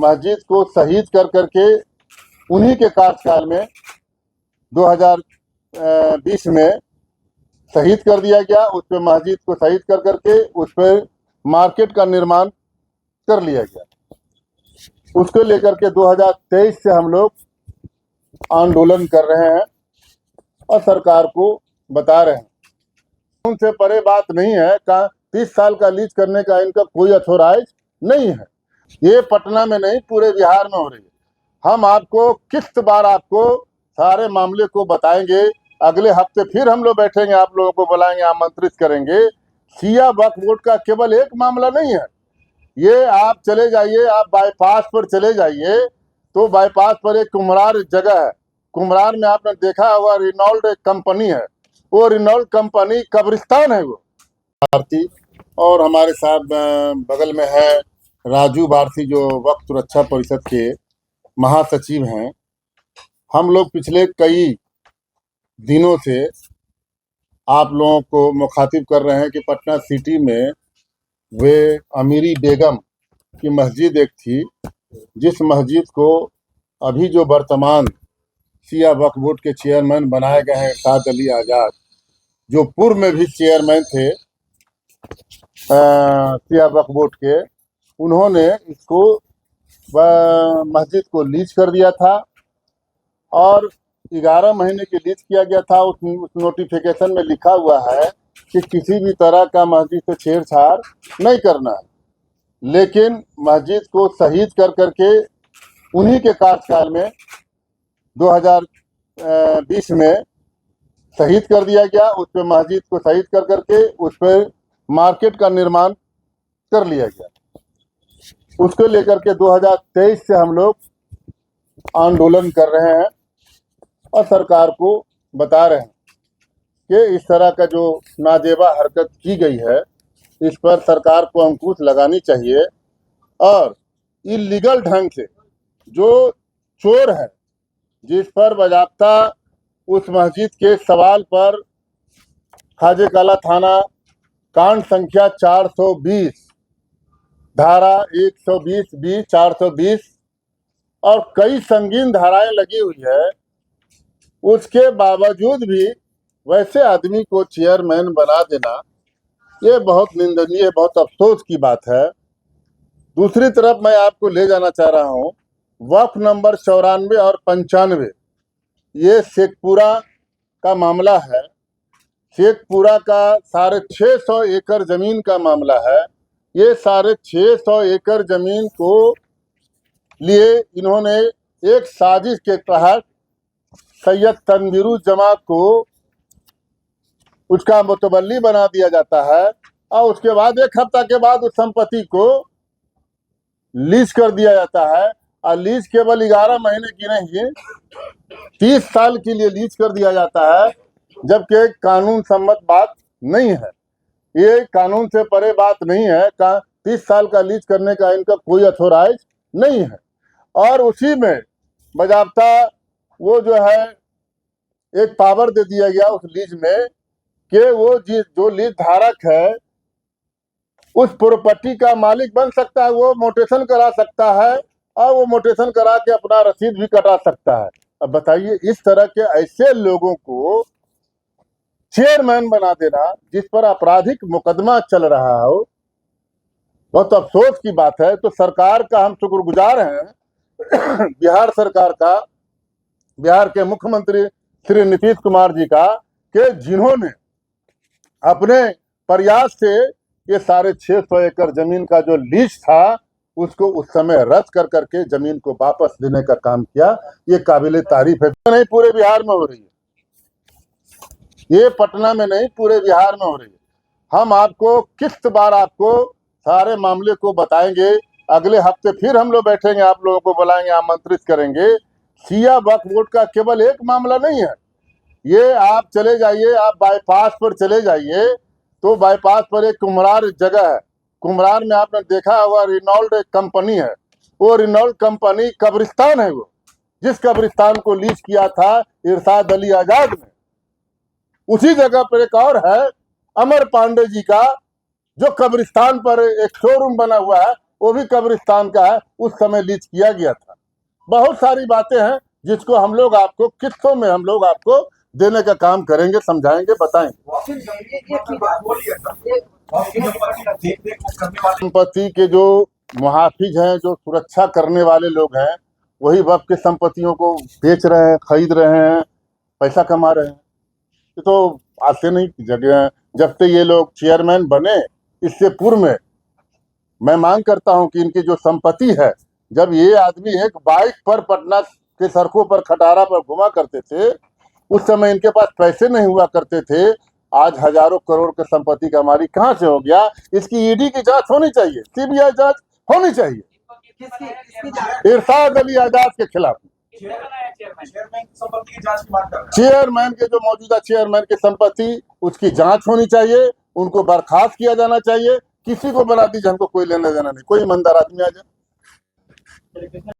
मस्जिद को शहीद कर करके उन्हीं के कार्यकाल में 2020 में शहीद कर दिया गया। उस पर मस्जिद को शहीद कर करके उस पर मार्केट का निर्माण कर लिया गया। उसको लेकर के 2023 से हम लोग आंदोलन कर रहे हैं और सरकार को बता रहे हैं। उनसे परे बात नहीं है। 30 साल का लीज करने का इनका कोई अथॉराइज नहीं है। ये पटना में नहीं, पूरे बिहार में हो रही है। हम आपको किस्त बार आपको सारे मामले को बताएंगे। अगले हफ्ते फिर हम लोग बैठेंगे, आप लोगों को बुलाएंगे, आमंत्रित करेंगे। शिया वक्फ बोर्ड का केवल एक मामला नहीं है। ये आप चले जाइए, आप बाईपास पर चले जाइए तो बाईपास पर एक कुम्हरार जगह है। कुम्हरार में आपने देखा होगा रिनॉल्ट एक कंपनी है, वो रिनॉल्ट कंपनी कब्रिस्तान है वो। भारती और हमारे साथ बगल में है राजू भारती, जो वक्फ सुरक्षा परिषद के महासचिव हैं। हम लोग पिछले कई दिनों से आप लोगों को मुखातिब कर रहे हैं कि पटना सिटी में वे अमीरी बेगम की मस्जिद एक थी, जिस मस्जिद को अभी जो वर्तमान शिया वक्फ बोर्ड के चेयरमैन बनाए गए हैं इरशाद अली आज़ाद, जो पूर्व में भी चेयरमैन थे शिया वक्फ बोर्ड के, उन्होंने इसको मस्जिद को लीज कर दिया था और 11 महीने की लीज किया गया था। उस नोटिफिकेशन में लिखा हुआ है कि किसी भी तरह का मस्जिद से छेड़छाड़ नहीं करना है। लेकिन मस्जिद को शहीद कर करके उन्हीं के कार्यकाल में 2020 में शहीद कर दिया गया। उस पर मस्जिद को शहीद कर करके उस पर मार्केट का निर्माण कर लिया गया। उसको लेकर के 2023 से हम लोग आंदोलन कर रहे हैं और सरकार को बता रहे हैं कि इस तरह का जो नाजेबा हरकत की गई है, इस पर सरकार को अंकुश लगानी चाहिए। और इलीगल ढंग से जो चोर है, जिस पर बाज़ाब्ता उस मस्जिद के सवाल पर खाजे काला थाना कांड संख्या 420 धारा 120 420 और कई संगीन धाराएं लगी हुई है, उसके बावजूद भी वैसे आदमी को चेयरमैन बना देना ये बहुत निंदनीय, बहुत अफसोस की बात है। दूसरी तरफ मैं आपको ले जाना चाह रहा हूँ वक्फ नंबर 94 और 95, ये शेखपुरा का मामला है। शेखपुरा का 650 एकड़ जमीन का मामला है। ये 650 एकड़ जमीन को लिए इन्होंने एक साजिश के तहत सैयद तनवीरुज्जमा को उसका मुतवल्ली बना दिया जाता है और उसके बाद 1 हफ्ता के बाद उस संपत्ति को लीज कर दिया जाता है। और लीज केवल 11 महीने की नहीं, 30 साल के लिए लीज कर दिया जाता है, जबकि कानून सम्मत बात नहीं है। ये कानून से परे बात नहीं है। 30 साल का लीज करने का इनका कोई अथॉराइज नहीं है। और उसी में बाज़ाब्ता वो जो है एक पावर दे दिया गया उस लीज में कि वो जो लीज धारक है उस प्रॉपर्टी का मालिक बन सकता है, वो मोटेशन करा सकता है और वो मोटेशन करा के अपना रसीद भी कटा सकता है। अब बताइए, इस तरह के ऐसे लोगों को चेयरमैन बना देना, जिस पर आपराधिक मुकदमा चल रहा हो, बहुत अफसोस की बात है। तो सरकार का हम शुक्रगुजार हैं बिहार सरकार का, बिहार के मुख्यमंत्री श्री नीतीश कुमार जी का, कि जिन्होंने अपने प्रयास से ये 650 एकड़ जमीन का जो लीज था उसको उस समय रद्द कर करके जमीन को वापस देने का काम किया। ये काबिले तारीफ है। नहीं, पूरे बिहार में हो रही है। ये पटना में नहीं, पूरे बिहार में हो रही है। हम आपको किस्त बार आपको सारे मामले को बताएंगे। अगले हफ्ते फिर हम लोग बैठेंगे, आप लोगों को बुलाएंगे, आमंत्रित करेंगे। शिया वक्फ बोर्ड का केवल एक मामला नहीं है। ये आप चले जाइए, आप बाईपास पर चले जाइए तो बाईपास पर एक कुम्हरार जगह है। कुम्हरार में आपने देखा होगा रिनॉल्ट एक कंपनी है, वो रिनॉल्ट कंपनी कब्रिस्तान है वो, जिस कब्रिस्तान को लीज किया था इरशाद अली आज़ाद ने। उसी जगह पर एक और है अमर पांडे जी का, जो कब्रिस्तान पर एक शोरूम बना हुआ है, वो भी कब्रिस्तान का है, उस समय लीज किया गया था। बहुत सारी बातें हैं जिसको हम लोग आपको किस्तों में हम लोग आपको देने का काम करेंगे, समझाएंगे, बताएंगे। संपत्ति के जो मुहाफिज हैं, जो सुरक्षा करने वाले लोग हैं, वही वक्फ के संपत्तियों को बेच रहे हैं, खरीद रहे हैं, पैसा कमा रहे हैं। ये तो आज से नहीं, जब से ये लोग चेयरमैन बने, इससे पूर्व में मैं मांग करता हूं कि इनकी जो संपत्ति है, जब ये आदमी एक बाइक पर पटना के सड़कों पर, खटारा पर घुमा करते थे, उस समय इनके पास पैसे नहीं हुआ करते थे। आज हजारों करोड़ की संपत्ति का मालिक कहाँ से हो गया? इसकी ईडी की जांच होनी चाहिए, सीबीआई जांच होनी चाहिए इरशाद अली आजाद के खिलाफ। चेयरमैन के जो मौजूदा चेयरमैन की संपत्ति, उसकी जांच होनी चाहिए, उनको बर्खास्त किया जाना चाहिए। किसी को बना दीजिए, हमको कोई लेना देना नहीं, कोई ईमानदार आदमी आ जाए।